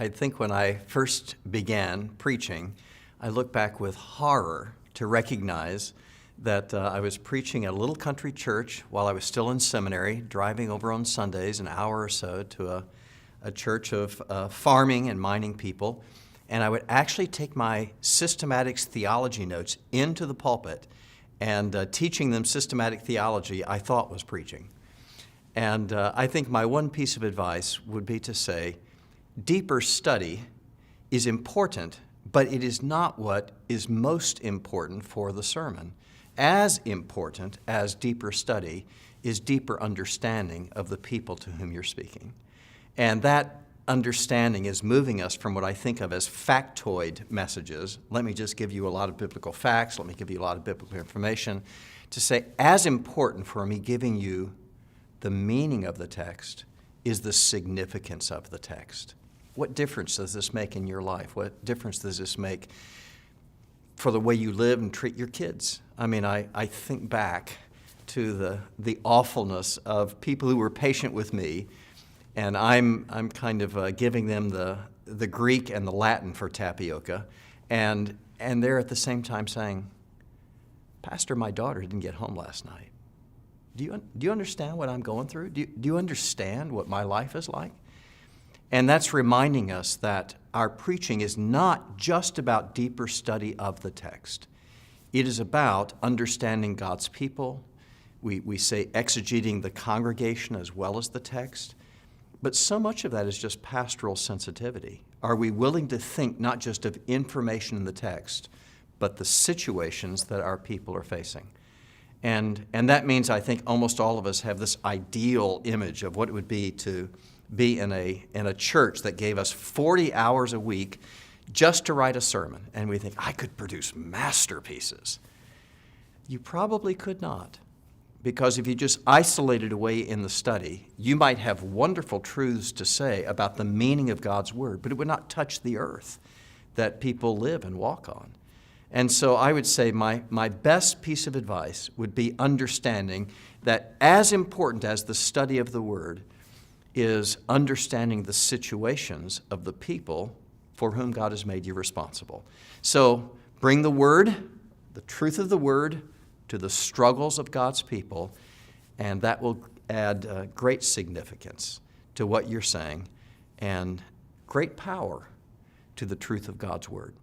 I think when I first began preaching, I look back with horror to recognize that I was preaching at a little country church while I was still in seminary, driving over on Sundays an hour or so to a church of farming and mining people. And I would actually take my systematics theology notes into the pulpit, and teaching them systematic theology I thought was preaching. And I think my one piece of advice would be to say, deeper study is important, but it is not what is most important for the sermon. As important as deeper study is deeper understanding of the people to whom you're speaking. And that understanding is moving us from what I think of as factoid messages. Let me just give you a lot of biblical facts, let me give you a lot of biblical information, to say as important for me giving you the meaning of the text is the significance of the text. What difference does this make in your life? What difference does this make for the way you live and treat your kids? I mean, I think back to the awfulness of people who were patient with me, and I'm kind of giving them the Greek and the Latin for tapioca, and they're at the same time saying, "Pastor, my daughter didn't get home last night. Do you understand what I'm going through? Do you understand what my life is like?" And that's reminding us that our preaching is not just about deeper study of the text. It is about understanding God's people. We say exegeting the congregation as well as the text. But so much of that is just pastoral sensitivity. Are we willing to think not just of information in the text, but the situations that our people are facing? And that means I think almost all of us have this ideal image of what it would be to be in a church that gave us 40 hours a week just to write a sermon. And we think, I could produce masterpieces. You probably could not. Because if you just isolated away in the study, you might have wonderful truths to say about the meaning of God's Word, but it would not touch the earth that people live and walk on. And so I would say my best piece of advice would be understanding that as important as the study of the Word is understanding the situations of the people for whom God has made you responsible. So bring the Word, the truth of the Word, to the struggles of God's people, and that will add great significance to what you're saying and great power to the truth of God's Word.